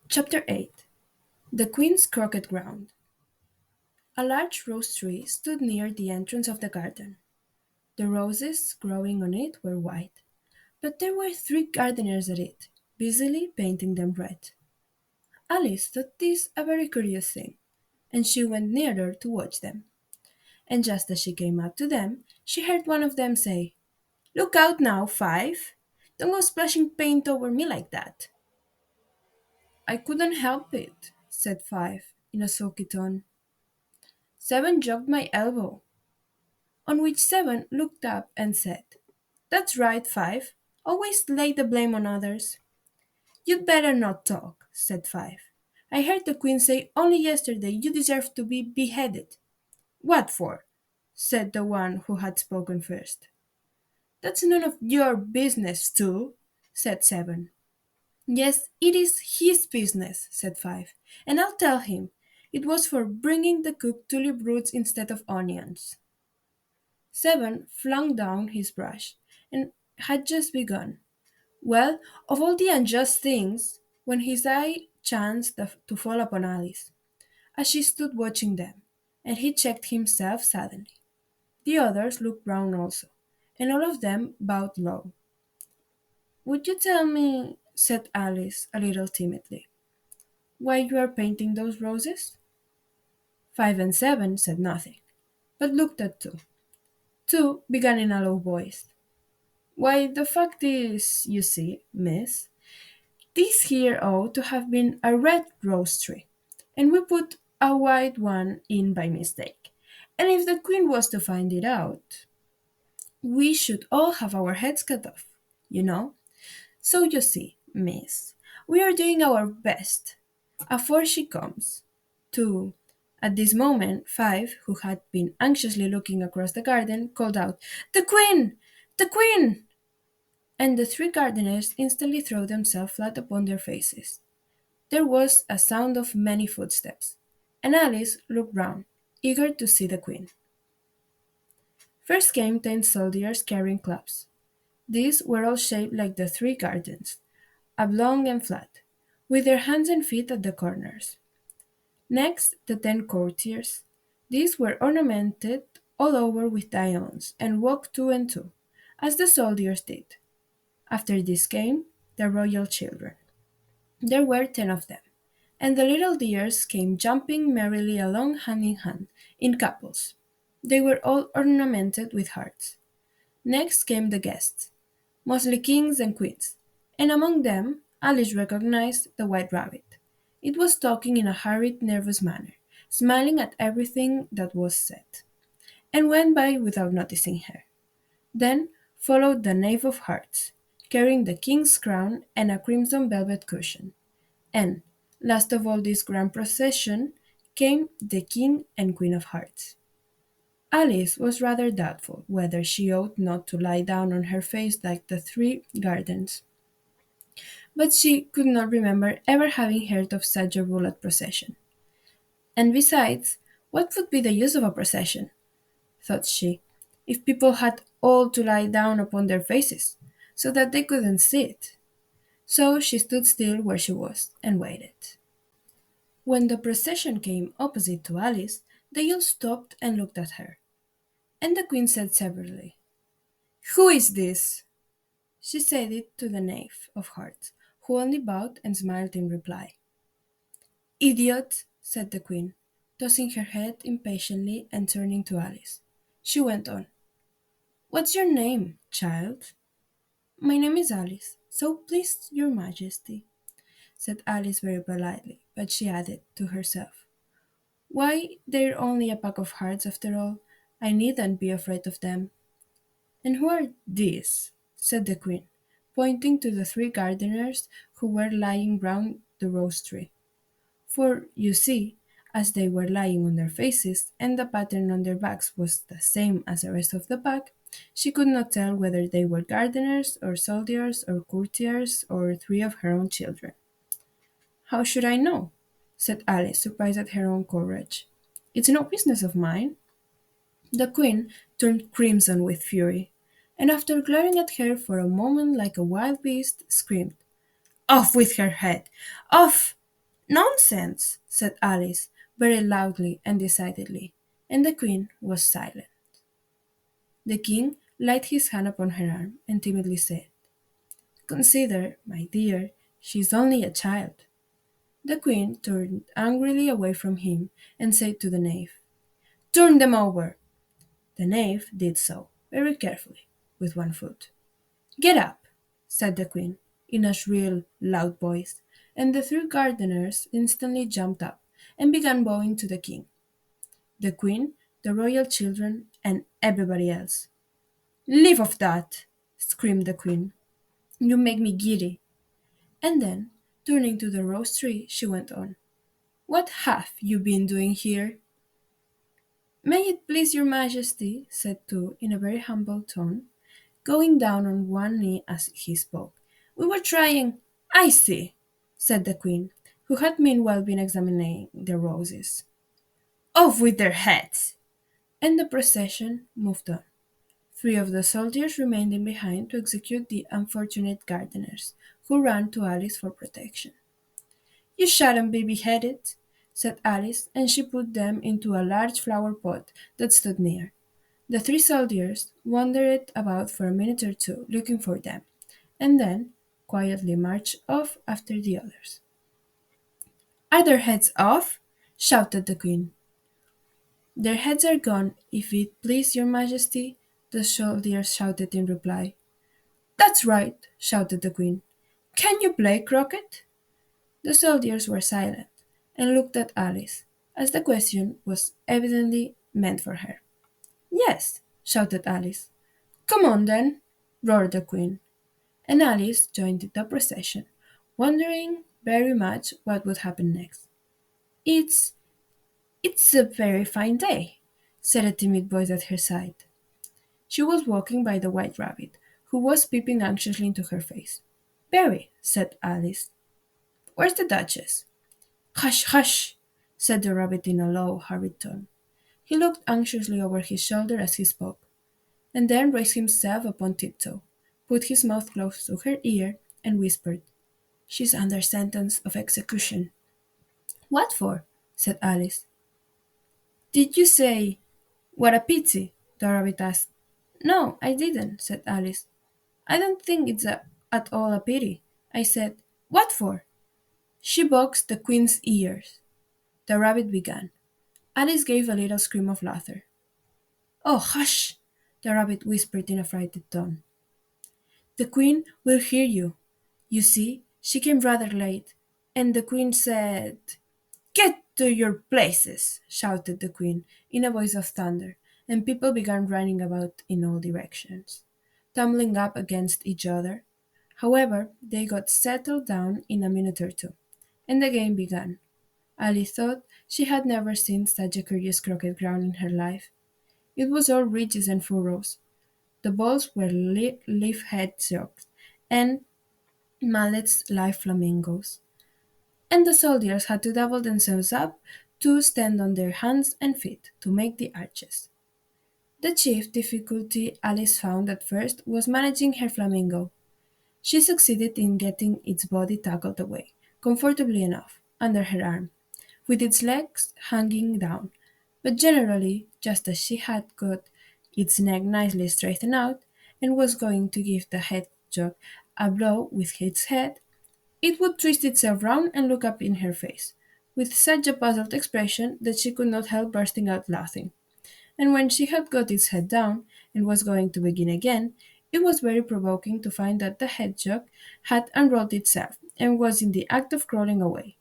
Chapter 8. The Queen's Croquet-Ground. A large rose tree stood near the entrance of the garden. The roses growing on it were white, but there were three gardeners at it, busily painting them red. Alice thought this a very curious thing, and she went nearer to watch them. And just as she came up to them, she heard one of them say, "Look out now, Five! Don't go splashing paint over me like that." "I couldn't help it," said Five, in a sulky tone. "Seven jogged my elbow." On which Seven looked up and said, "That's right, Five. Always lay the blame on others." "You'd better not talk," said Five. "I heard the Queen say only yesterday you deserve to be beheaded." "What for?" said the one who had spoken first. "That's none of your business, too," said Seven. "Yes, it is his business," said Five, "and I'll tell him. It was for bringing the cook tulip roots instead of onions." Seven flung down his brush, and had just begun. Well, of all the unjust things, when his eye chanced to fall upon Alice, as she stood watching them, and he checked himself suddenly. The others looked round also, and all of them bowed low. "Would you tell me," said Alice a little timidly, "why you are painting those roses?" Five and Seven said nothing, but looked at Two. Two began in a low voice. "Why, the fact is, you see, miss, this here ought to have been a red rose tree, and we put a white one in by mistake. And if the Queen was to find it out, we should all have our heads cut off, you know. So you see, miss, we are doing our best. Afore she comes, to." At this moment, Five, who had been anxiously looking across the garden, called out, "The Queen! The Queen!" And the three gardeners instantly threw themselves flat upon their faces. There was a sound of many footsteps, and Alice looked round, eager to see the Queen. First came 10 soldiers carrying clubs. These were all shaped like the three gardens, oblong and flat, with their hands and feet at the corners. Next, the 10 courtiers. These were ornamented all over with diamonds, and walked two and two, as the soldiers did. After this came the royal children. There were 10 of them, and the little dears came jumping merrily along hand in hand, in couples. They were all ornamented with hearts. Next came the guests, mostly kings and queens, and among them Alice recognized the white rabbit. It was talking in a hurried, nervous manner, smiling at everything that was said, and went by without noticing her. Then followed the knave of hearts, carrying the king's crown and a crimson velvet cushion. And, last of all this grand procession, came the King and Queen of Hearts. Alice was rather doubtful whether she ought not to lie down on her face like the three gardens, but she could not remember ever having heard of such a rule at procession. And besides, what would be the use of a procession, thought she, if people had all to lie down upon their faces, so that they couldn't sit? So she stood still where she was and waited. When the procession came opposite to Alice, they all stopped and looked at her, and the Queen said severely, "Who is this?" She said it to the knave of hearts, who only bowed and smiled in reply. "Idiot!" said the Queen, tossing her head impatiently and turning to Alice. She went on, "What's your name, child?" "My name is Alice, so please your Majesty," said Alice very politely, but she added to herself, "Why, they're only a pack of hearts after all. I needn't be afraid of them." "And who are these?" said the Queen, pointing to the three gardeners who were lying round the rose tree. For, you see, as they were lying on their faces, and the pattern on their backs was the same as the rest of the pack, she could not tell whether they were gardeners, or soldiers, or courtiers, or three of her own children. "How should I know?" said Alice, surprised at her own courage. "It's no business of mine." The Queen turned crimson with fury, and after glaring at her for a moment like a wild beast, screamed, "Off with her head! Off! Nonsense, said Alice, very loudly and decidedly, and the Queen was silent. The King laid his hand upon her arm and timidly said, Consider, my dear, she is only a child. The Queen turned angrily away from him and said to the knave, Turn them over! The knave did so, very carefully, with one foot. Get up, said the Queen, in a shrill, loud voice, and the three gardeners instantly jumped up and began bowing to the King, the Queen, the royal children, and everybody else. Leave off that, screamed the Queen. You make me giddy. And then, turning to the rose tree, she went on. What have you been doing here? May it please your majesty, said Tu in a very humble tone, going down on one knee as he spoke. We were trying. I see, said the queen, who had meanwhile been examining the roses. Off with their heads! And the procession moved on. Three of the soldiers remained behind to execute the unfortunate gardeners, who ran to Alice for protection. You shouldn't be beheaded, said Alice, and she put them into a large flower pot that stood near. The three soldiers wandered about for a minute or two looking for them, and then quietly marched off after the others. Are their heads off? Shouted the queen. Their heads are gone, if it please your majesty, the soldiers shouted in reply. That's right, shouted the queen. Can you play croquet? The soldiers were silent and looked at Alice, as the question was evidently meant for her. Yes, shouted Alice. Come on then, roared the queen, and Alice joined the procession, wondering very much what would happen next. It's it's a very fine day, said a timid voice at her side. She was walking by the white rabbit, who was peeping anxiously into her face. Very, said Alice. Where's the Duchess? Hush, hush, said the rabbit in a low, hurried tone. He looked anxiously over his shoulder as he spoke, and then raised himself upon tiptoe, put his mouth close to her ear, and whispered, She's under sentence of execution. What for? Said Alice. Did you say, What a pity? The rabbit asked. No, I didn't, said Alice. I don't think at all a pity. I said, What for? She boxed the queen's ears. The rabbit began. Alice gave a little scream of laughter. Oh, hush! The rabbit whispered in a frightened tone. The queen will hear you. You see, she came rather late, and the queen said, Get to your places, shouted the queen in a voice of thunder, and people began running about in all directions, tumbling up against each other. However, they got settled down in a minute or two, and the game began. Alice thought she had never seen such a curious croquet-ground in her life. It was all ridges and furrows. The balls were leaf hedgehogs, and mallets live flamingos, and the soldiers had to double themselves up to stand on their hands and feet to make the arches. The chief difficulty Alice found at first was managing her flamingo. She succeeded in getting its body toggled away, comfortably enough, under her arm, with its legs hanging down, but generally, just as she had got its neck nicely straightened out, and was going to give the hedgehog a blow with its head, it would twist itself round and look up in her face, with such a puzzled expression that she could not help bursting out laughing. And when she had got its head down, and was going to begin again, it was very provoking to find that the hedgehog had unrolled itself, and was in the act of crawling away.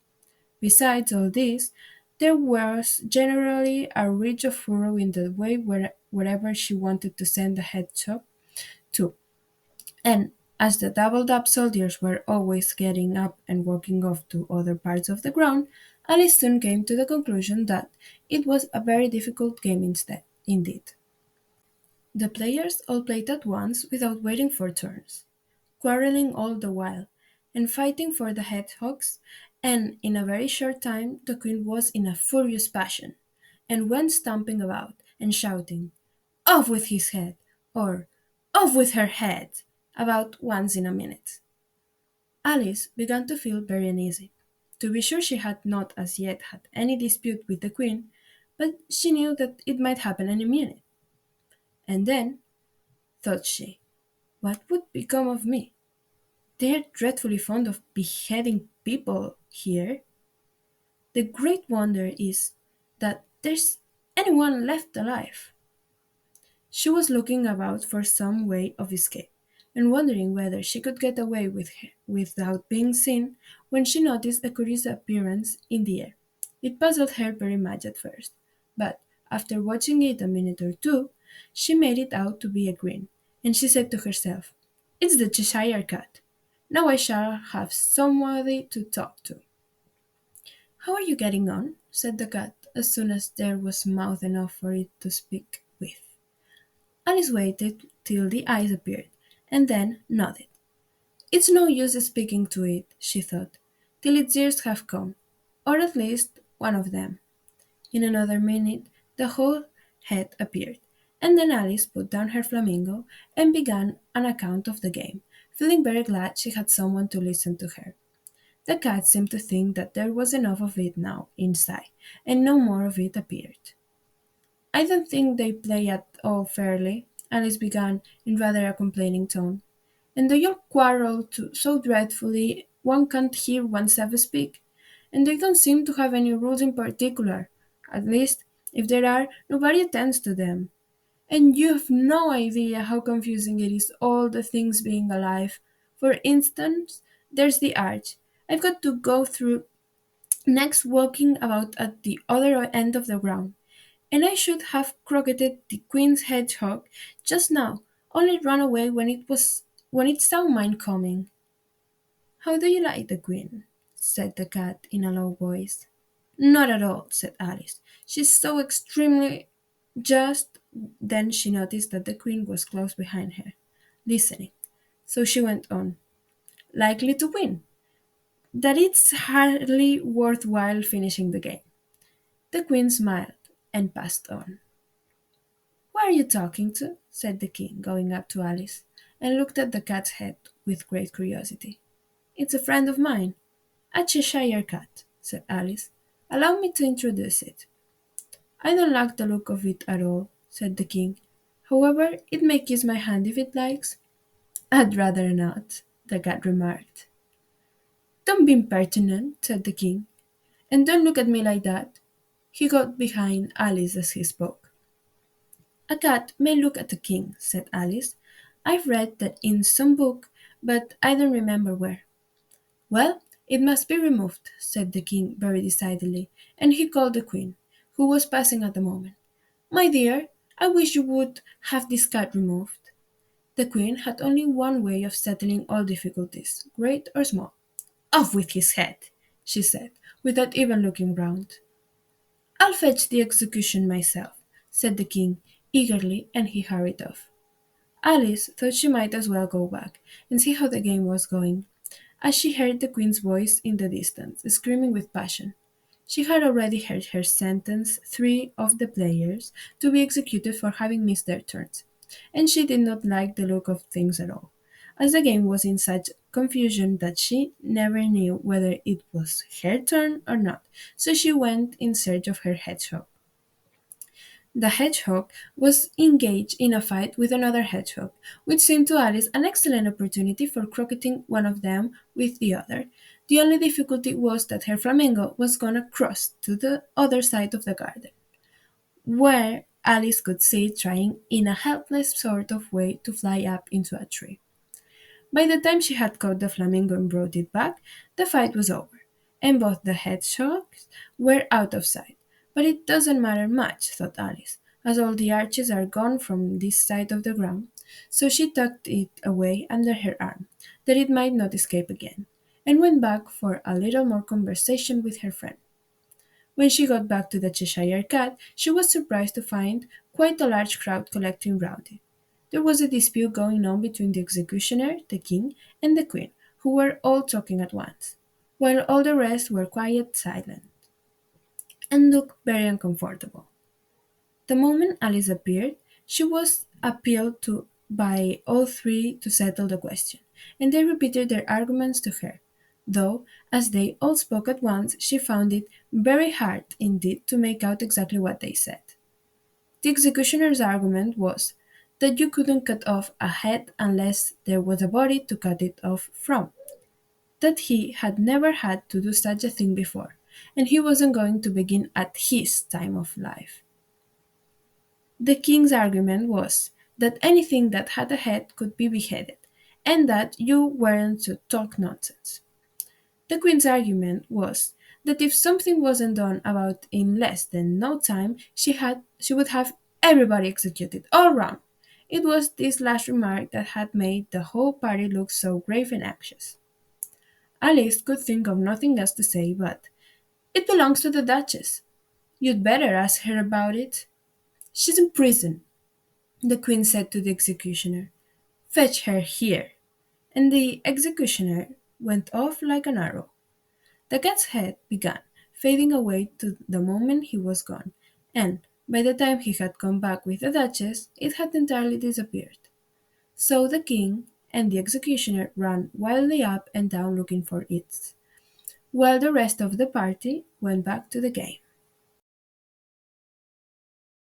Besides all this, there was generally a ridge of furrow in the way wherever she wanted to send the hedgehog to, and as the doubled up soldiers were always getting up and walking off to other parts of the ground, Alice soon came to the conclusion that it was a very difficult game indeed. The players all played at once without waiting for turns, quarreling all the while, and fighting for the hedgehogs, and in a very short time the queen was in a furious passion, and went stamping about and shouting, Off with his head, or Off with her head, about once in a minute. Alice began to feel very uneasy. To be sure, she had not as yet had any dispute with the queen, but she knew that it might happen any minute. And then, thought she, what would become of me? They're dreadfully fond of beheading people here. The great wonder is that there's anyone left alive. She was looking about for some way of escape, and wondering whether she could get away without being seen, when she noticed a curious appearance in the air. It puzzled her very much at first, but after watching it a minute or two, she made it out to be a grin, and she said to herself, "It's the Cheshire cat. Now I shall have somebody to talk to." "How are you getting on?" said the cat, as soon as there was mouth enough for it to speak with. Alice waited till the eyes appeared, and then nodded. "It's no use speaking to it," she thought, "till its ears have come, or at least one of them." In another minute the whole head appeared, and then Alice put down her flamingo and began an account of the game, feeling very glad she had someone to listen to her. The cat seemed to think that there was enough of it now inside, and no more of it appeared. "I don't think they play at all fairly," Alice began in rather a complaining tone. "And they all quarrel so dreadfully one can't hear oneself speak. And they don't seem to have any rules in particular. At least, if there are, nobody attends to them. And you've no idea how confusing it is, all the things being alive. For instance, there's the arch. I've got to go through next walking about at the other end of the ground. And I should have croqueted the queen's hedgehog just now, only it ran away when it saw mine coming." "How do you like the queen?" said the cat in a low voice. "Not at all," said Alice. "She's so extremely just." Then she noticed that the queen was close behind her, listening. So she went on, "Likely to win. That it's hardly worth while finishing the game." The queen smiled and passed on. "Who are you talking to?" said the king, going up to Alice, and looked at the cat's head with great curiosity. "It's a friend of mine, a Cheshire cat," said Alice. "Allow me to introduce it." "I don't like the look of it at all," said the king. "However, it may kiss my hand if it likes." "I'd rather not," the cat remarked. "Don't be impertinent," said the king, "and don't look at me like that." He got behind Alice as he spoke. "A cat may look at a king," said Alice. "I've read that in some book, but I don't remember where." "Well, it must be removed," said the king very decidedly, and he called the queen, who was passing at the moment. "My dear, I wish you would have this cat removed." The queen had only one way of settling all difficulties, great or small. "Off with his head," she said, without even looking round. "I'll fetch the execution myself," said the king eagerly, and he hurried off. Alice thought she might as well go back and see how the game was going, as she heard the queen's voice in the distance, screaming with passion. She had already heard her sentence three of the players to be executed for having missed their turns, and she did not like the look of things at all, as the game was in such confusion that she never knew whether it was her turn or not, so she went in search of her hedgehog. The hedgehog was engaged in a fight with another hedgehog, which seemed to Alice an excellent opportunity for croqueting one of them with the other. The only difficulty was that her flamingo was gone across to the other side of the garden, where Alice could see it trying in a helpless sort of way to fly up into a tree. By the time she had caught the flamingo and brought it back, the fight was over, and both the hedgehogs were out of sight. But it doesn't matter much, thought Alice, as all the arches are gone from this side of the ground. So she tucked it away under her arm, that it might not escape again, and went back for a little more conversation with her friend. When she got back to the Cheshire Cat, she was surprised to find quite a large crowd collecting round it. There was a dispute going on between the executioner, the king, and the queen, who were all talking at once, while all the rest were quiet, silent, and looked very uncomfortable. The moment Alice appeared, she was appealed to by all three to settle the question, and they repeated their arguments to her. though, as they all spoke at once, she found it very hard indeed to make out exactly what they said. The executioner's argument was that you couldn't cut off a head unless there was a body to cut it off from, that he had never had to do such a thing before, and he wasn't going to begin at his time of life. The king's argument was that anything that had a head could be beheaded, and that you weren't to talk nonsense. The queen's argument was that if something wasn't done about in less than no time, she would have everybody executed all round. It was this last remark that had made the whole party look so grave and anxious. Alice could think of nothing else to say but, "It belongs to the Duchess. You'd better ask her about it." "She's in prison," the queen said to the executioner. "Fetch her here." And the executioner went off like an arrow. The cat's head began fading away to the moment he was gone, and by the time he had come back with the Duchess, it had entirely disappeared. So the king and the executioner ran wildly up and down looking for it, while the rest of the party went back to the game.